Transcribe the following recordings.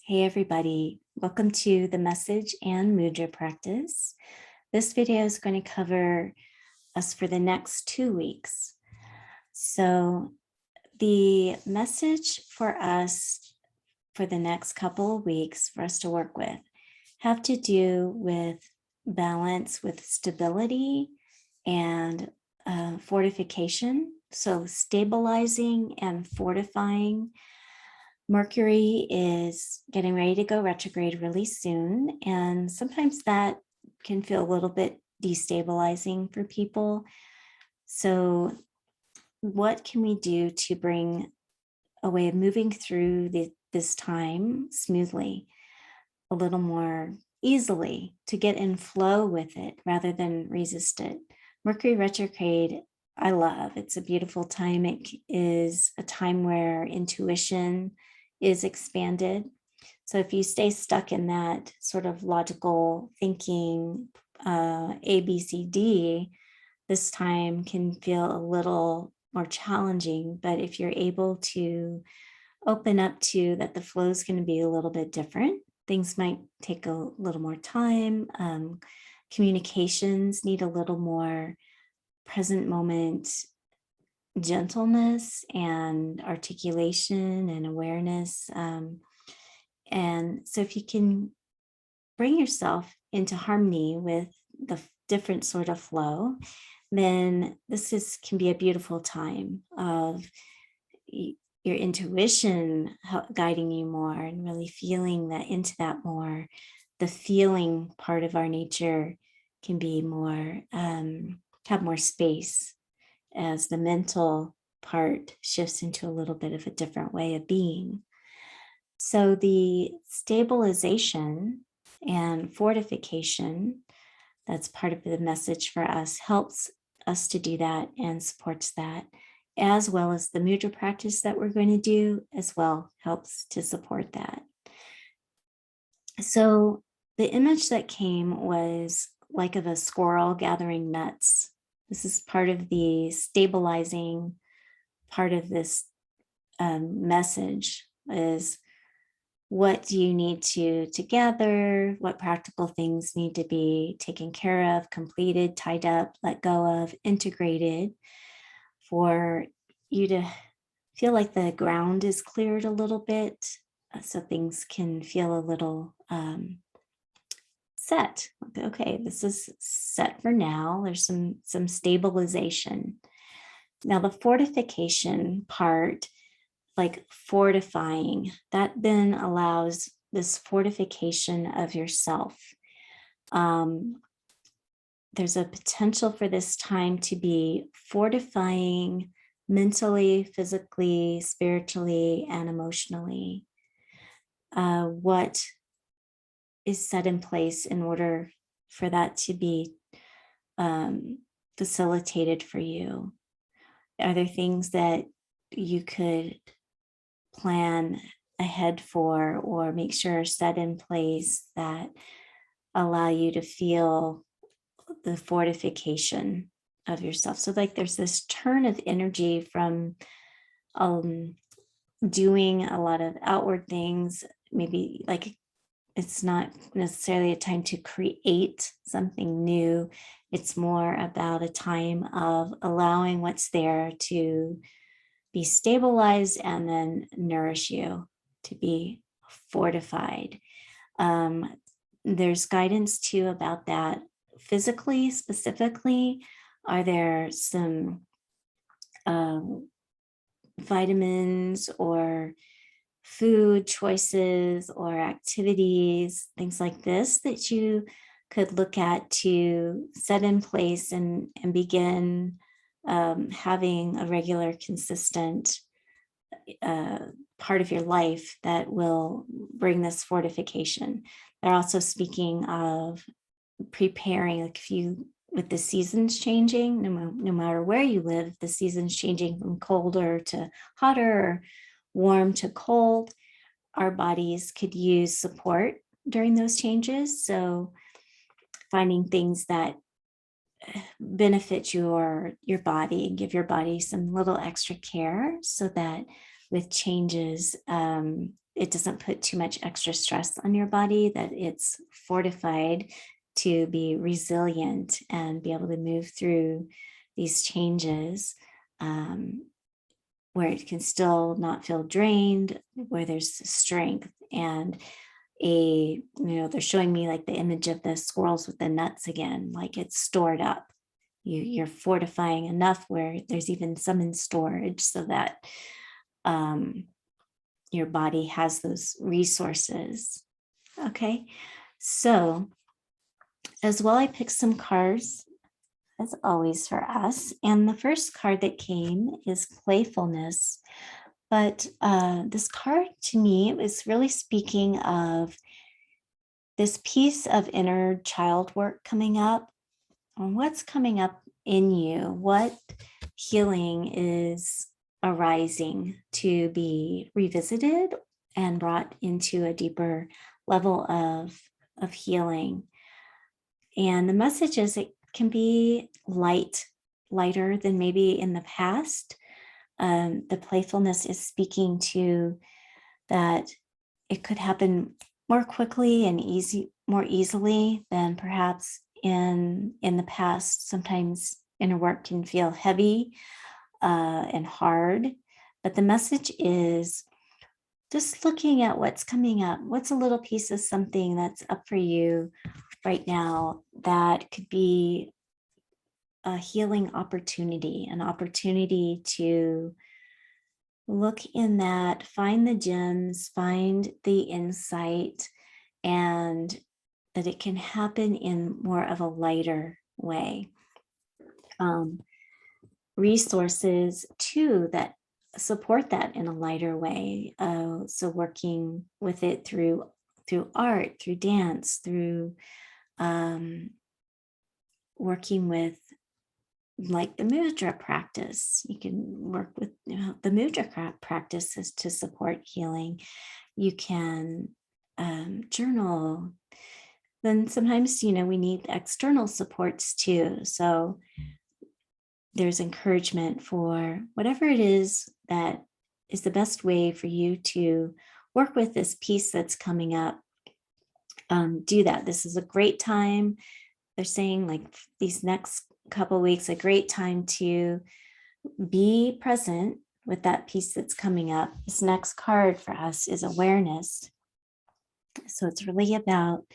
Hey everybody, welcome to the message and mudra practice. This video is going to cover us for the next 2 weeks. So the message for us for the next couple of weeks for us to work with have to do with balance, with stability and fortification. So stabilizing and fortifying. Mercury is getting ready to go retrograde really soon, and sometimes that can feel a little bit destabilizing for people. So what can we do to bring a way of moving through this time smoothly, a little more easily, to get in flow with it rather than resist it? Mercury retrograde, I love. It's a beautiful time. It is a time where intuition is expanded. So if you stay stuck in that sort of logical thinking, A, B, C, D, this time can feel a little more challenging. But if you're able to open up to that, the flow is going to be a little bit different. Things might take a little more time. Communications need a little more present moment gentleness and articulation and awareness. And so if you can bring yourself into harmony with the different sort of flow, then can be a beautiful time of your intuition guiding you more and really feeling that into that more. The feeling part of our nature can be more, have more space as the mental part shifts into a little bit of a different way of being. So the stabilization and fortification, that's part of the message for us, helps us to do that and supports that, as well as the mudra practice that we're going to do as well helps to support that. So the image that came was like of a squirrel gathering nuts. This is part of the stabilizing part of this message is, what do you need to gather? What practical things need to be taken care of, completed, tied up, let go of, integrated, for you to feel like the ground is cleared a little bit, so things can feel a little set. Okay, this is set for now. There's some stabilization. Now the fortification part, like fortifying, that then allows this fortification of yourself. There's a potential for this time to be fortifying mentally, physically, spiritually, and emotionally. What is set in place in order for that to be facilitated for you? Are there things that you could plan ahead for or make sure are set in place that allow you to feel the fortification of yourself? So like there's this turn of energy from doing a lot of outward things, maybe like it's not necessarily a time to create something new. It's more about a time of allowing what's there to be stabilized and then nourish you, to be fortified. There's guidance too about that. Physically, specifically, are there some vitamins or food choices or activities, things like this, that you could look at to set in place and begin having a regular, consistent part of your life that will bring this fortification? They're also speaking of preparing, like if you, with the seasons changing, no matter where you live, the seasons changing from colder to hotter or warm to cold, our bodies could use support during those changes. So finding things that benefit your body and give your body some little extra care so that with changes, it doesn't put too much extra stress on your body, that it's fortified to be resilient and be able to move through these changes, where it can still not feel drained, where there's strength. And they're showing me like the image of the squirrels with the nuts again, like it's stored up. You're fortifying enough where there's even some in storage, so that your body has those resources. Okay, so as well, I picked some cards as always for us. And the first card that came is Playfulness. But this card to me was really speaking of this piece of inner child work coming up. What's coming up in you? What healing is arising to be revisited and brought into a deeper level of healing? And the message is it can be lighter than maybe in the past. The playfulness is speaking to that it could happen more quickly and more easily than perhaps in the past. Sometimes inner work can feel heavy and hard, but the message is just looking at what's coming up. What's a little piece of something that's up for you right now that could be a healing opportunity, an opportunity to look in that, find the gems, find the insight, and that it can happen in more of a lighter way. Resources too that support that in a lighter way. So working with it through art, through dance, through working with like the Mudra practice. You can work with the Mudra practices to support healing. You can journal. Then sometimes, we need external supports too. So there's encouragement for whatever it is that is the best way for you to work with this piece that's coming up. Do that. This is a great time. They're saying like these next couple of weeks, a great time to be present with that piece that's coming up. This next card for us is awareness. So it's really about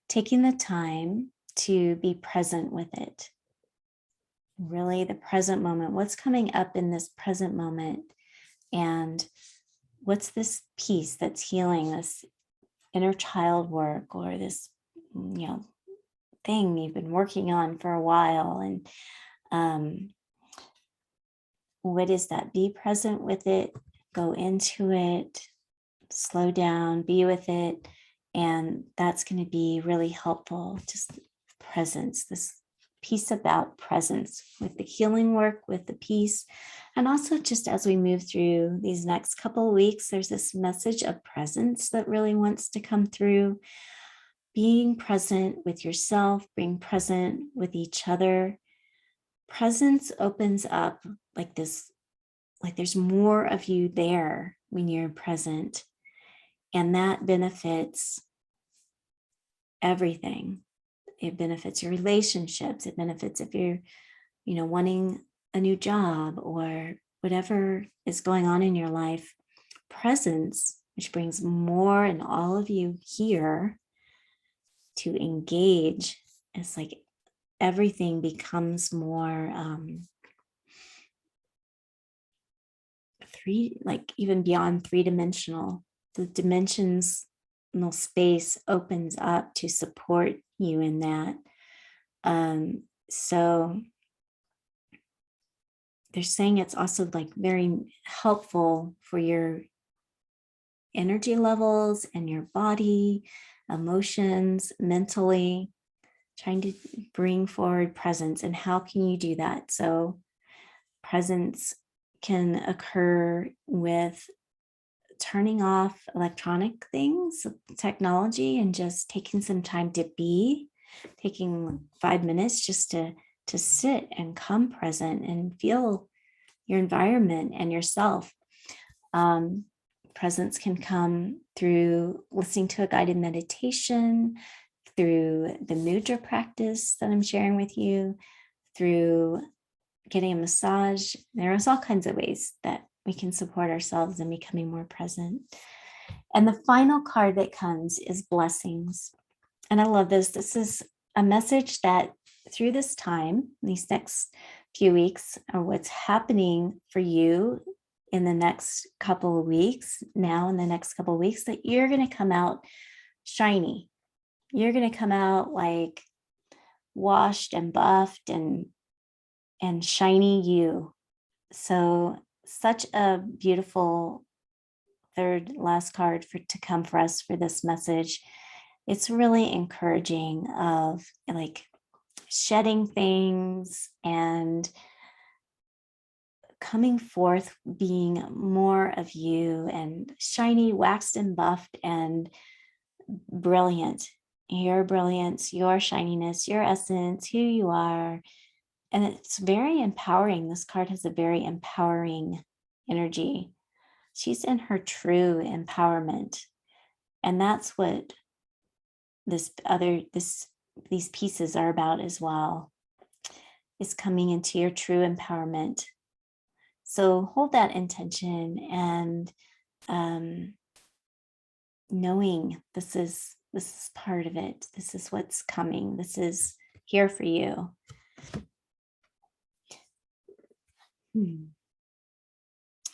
taking the time to be present with it. Really the present moment. What's coming up in this present moment? And what's this piece that's healing, this inner child work, or this, thing you've been working on for a while? And what is that? Be present with it, go into it, slow down, be with it. And that's going to be really helpful. Just presence, this piece about presence with the healing work, with the peace. And also just as we move through these next couple of weeks, there's this message of presence that really wants to come through. Being present with yourself, being present with each other. Presence opens up like this, like there's more of you there when you're present. And that benefits everything. It benefits your relationships. It benefits if you're, wanting a new job or whatever is going on in your life. Presence, which brings more and all of you here to engage. It's like everything becomes more even beyond three-dimensional. The dimensional space opens up to support you in that. So they're saying it's also like very helpful for your energy levels and your body, emotions, mentally, trying to bring forward presence. And how can you do that? So presence can occur with turning off electronic things, technology, and just taking some time to be, taking 5 minutes just to sit and come present and feel your environment and yourself. presence can come through listening to a guided meditation, through the Mudra practice that I'm sharing with you, through getting a massage. There's all kinds of ways that we can support ourselves in becoming more present. And the final card that comes is blessings. And I love this. This is a message that through this time, these next few weeks, or what's happening for you in the next couple of weeks, now in the next couple of weeks, that you're going to come out shiny. You're going to come out like washed and buffed and shiny you. So such a beautiful third last card to come for us for this message. It's really encouraging of like shedding things and coming forth, being more of you and shiny, waxed and buffed and brilliant. Your brilliance, your shininess, your essence, who you are. And it's very empowering. This card has a very empowering energy. She's in her true empowerment. And that's what these pieces are about as well, is coming into your true empowerment. So hold that intention and knowing this is part of it. This is what's coming. This is here for you.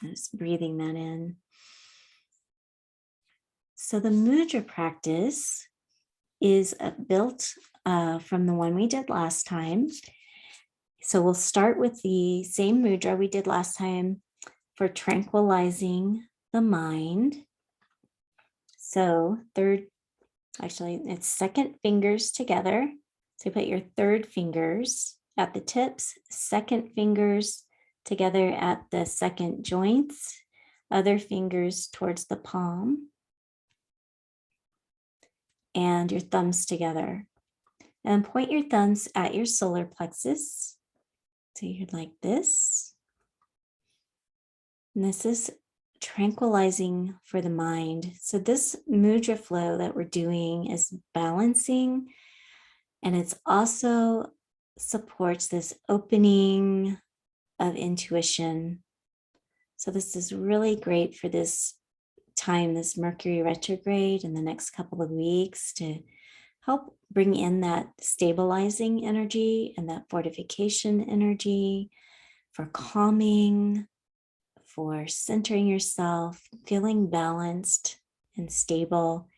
Just breathing that in. So the Mudra practice is built from the one we did last time. So we'll start with the same mudra we did last time for tranquilizing the mind. So it's second fingers together. So put your third fingers at the tips, second fingers together at the second joints, other fingers towards the palm, and your thumbs together. And point your thumbs at your solar plexus. So you're like this. And this is tranquilizing for the mind. So this mudra flow that we're doing is balancing, and it's also supports this opening of intuition. So this is really great for this time, this Mercury retrograde in the next couple of weeks, to help bring in that stabilizing energy and that fortification energy for calming, for centering yourself, feeling balanced and stable,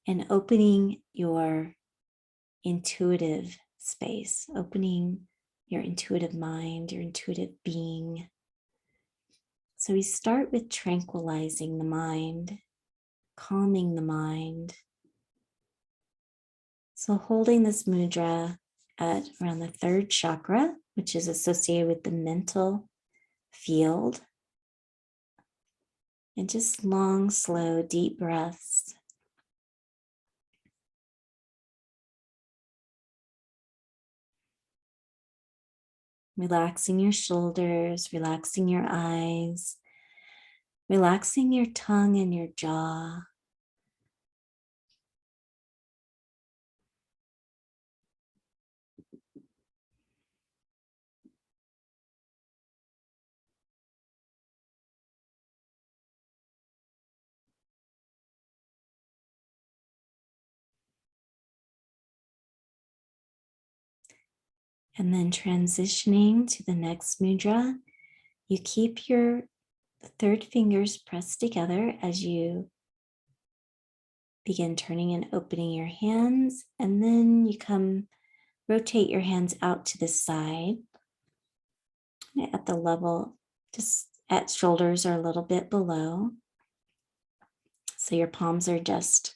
and opening your intuitive space, opening your intuitive mind, your intuitive being. So we start with tranquilizing the mind, calming the mind. So holding this mudra at around the third chakra, which is associated with the mental field. And just long, slow, deep breaths. Relaxing your shoulders, relaxing your eyes, relaxing your tongue and your jaw. And then transitioning to the next mudra, you keep your third fingers pressed together as you begin turning and opening your hands. And then you rotate your hands out to the side at the level, just at shoulders or a little bit below. So your palms are just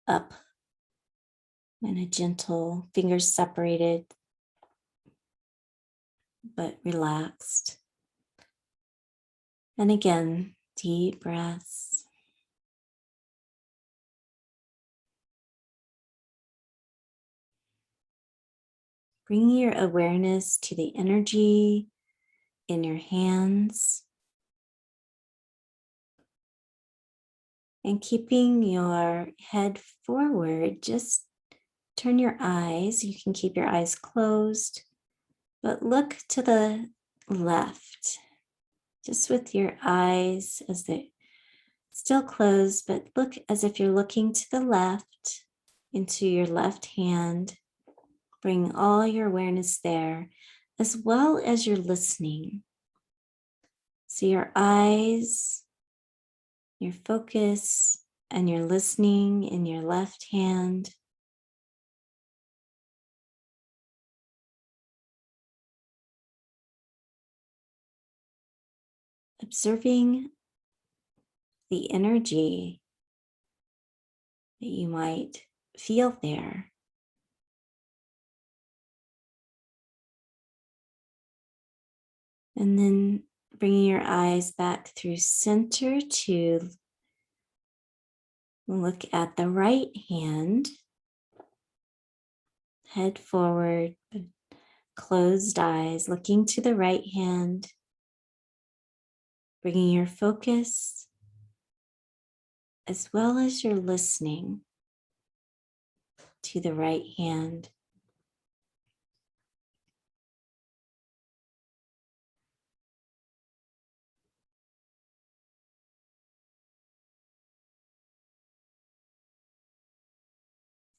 up and a gentle, fingers separated, but relaxed. And again, deep breaths. Bring your awareness to the energy in your hands. And keeping your head forward, just turn your eyes. You can keep your eyes closed, but look to the left, just with your eyes as they're still closed, but look as if you're looking to the left, into your left hand. Bring all your awareness there, as well as your listening. So your eyes, your focus, and your listening in your left hand. Observing the energy that you might feel there. And then bringing your eyes back through center to look at the right hand. Head forward, closed eyes, looking to the right hand. Bringing your focus as well as your listening to the right hand.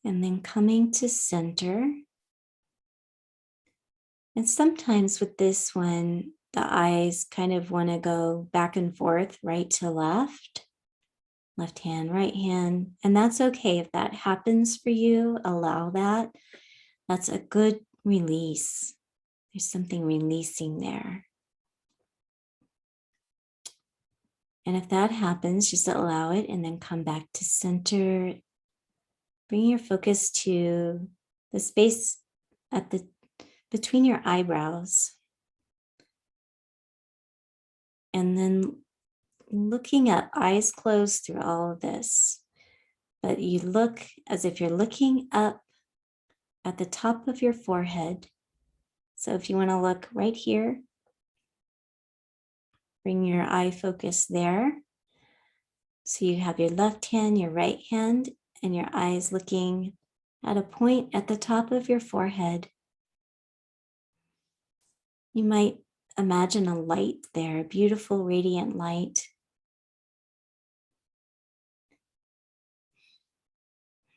And then coming to center. And sometimes with this one, the eyes kind of want to go back and forth, right to left, left hand, right hand. And that's okay. If that happens for you, allow that. That's a good release. There's something releasing there. And if that happens, just allow it and then come back to center. Bring your focus to the space at the between your eyebrows. And then looking up, eyes closed through all of this. But you look as if you're looking up at the top of your forehead. So if you want to look right here, bring your eye focus there. So you have your left hand, your right hand, and your eyes looking at a point at the top of your forehead. You might imagine a light there, a beautiful radiant light.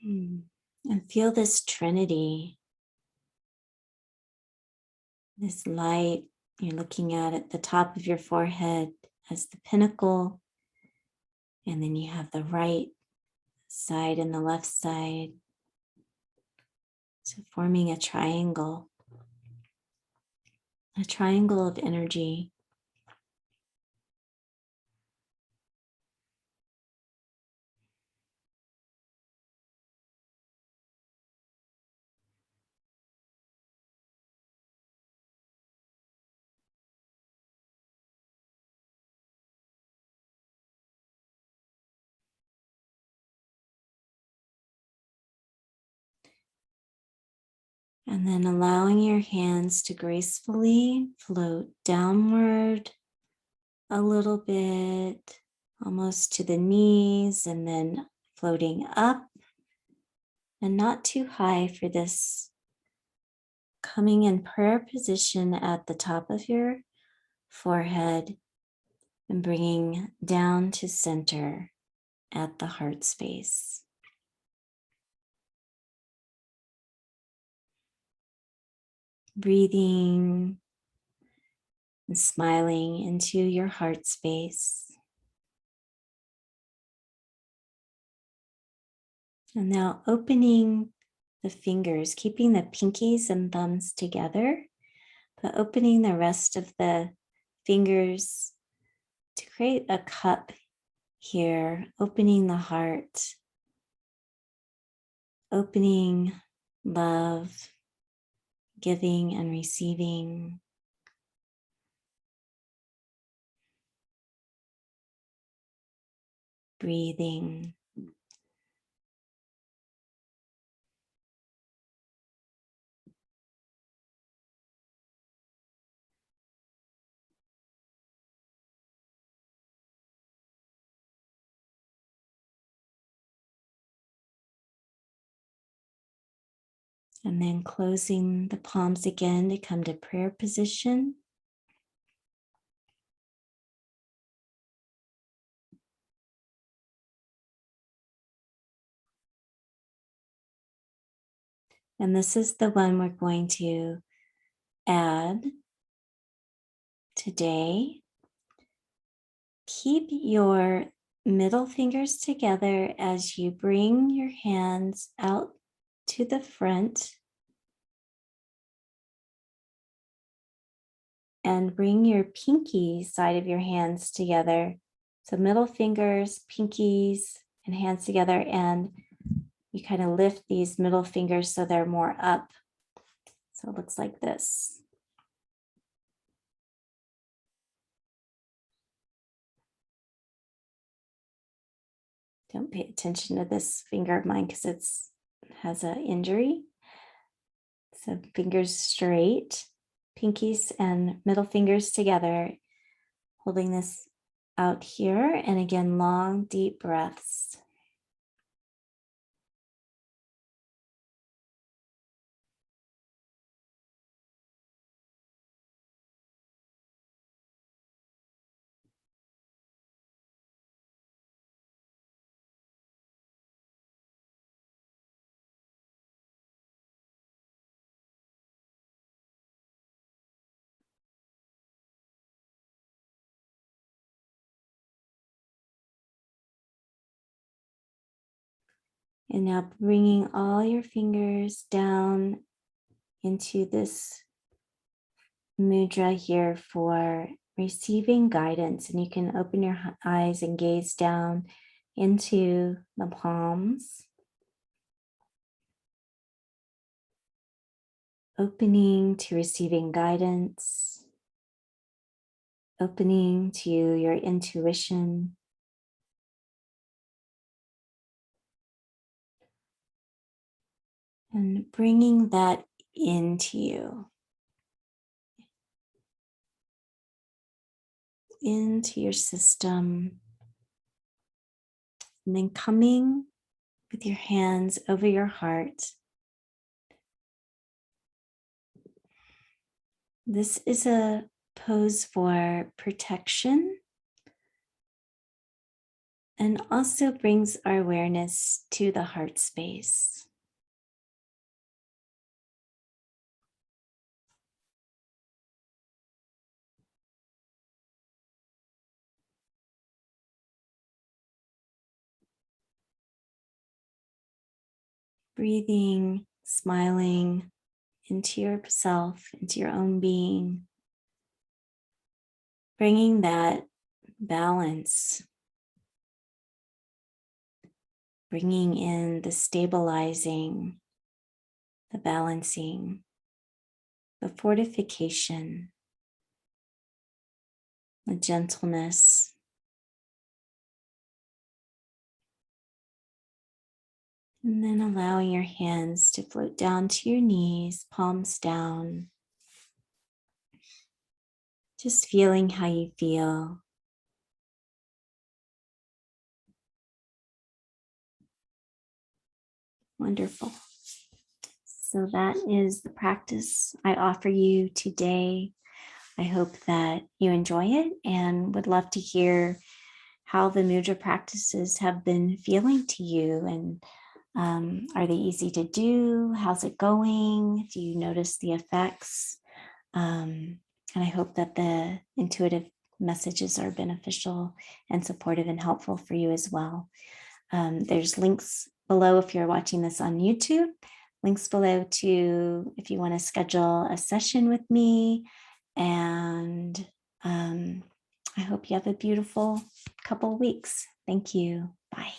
And feel this trinity, this light you're looking at the top of your forehead as the pinnacle. And then you have the right side and the left side. So forming a triangle of energy. And then allowing your hands to gracefully float downward a little bit, almost to the knees, and then floating up and not too high for this. Coming in prayer position at the top of your forehead and bringing down to center at the heart space. Breathing and smiling into your heart space. And now opening the fingers, keeping the pinkies and thumbs together, but opening the rest of the fingers to create a cup here, opening the heart, opening love, giving and receiving. Breathing. And then closing the palms again to come to prayer position. And this is the one we're going to add today. Keep your middle fingers together as you bring your hands out to the front and bring your pinky side of your hands together. So middle fingers, pinkies, and hands together, and you kind of lift these middle fingers so they're more up. So it looks like this. Don't pay attention to this finger of mine because it has an injury. So fingers straight, pinkies and middle fingers together, holding this out here. And again, long, deep breaths. And now bringing all your fingers down into this mudra here for receiving guidance. And you can open your eyes and gaze down into the palms, opening to receiving guidance, opening to your intuition. And bringing that into you, into your system, and then coming with your hands over your heart. This is a pose for protection and also brings our awareness to the heart space. Breathing, smiling into yourself, into your own being, bringing that balance, bringing in the stabilizing, the balancing, the fortification, the gentleness. And then allowing your hands to float down to your knees, palms down. Just feeling how you feel. Wonderful. So that is the practice I offer you today. I hope that you enjoy it and would love to hear how the mudra practices have been feeling to you. And are they easy to do? How's it going? Do you notice the effects? And I hope that the intuitive messages are beneficial and supportive and helpful for you as well. There's links below if you're watching this on YouTube, links below to if you want to schedule a session with me. And I hope you have a beautiful couple weeks. Thank you. Bye.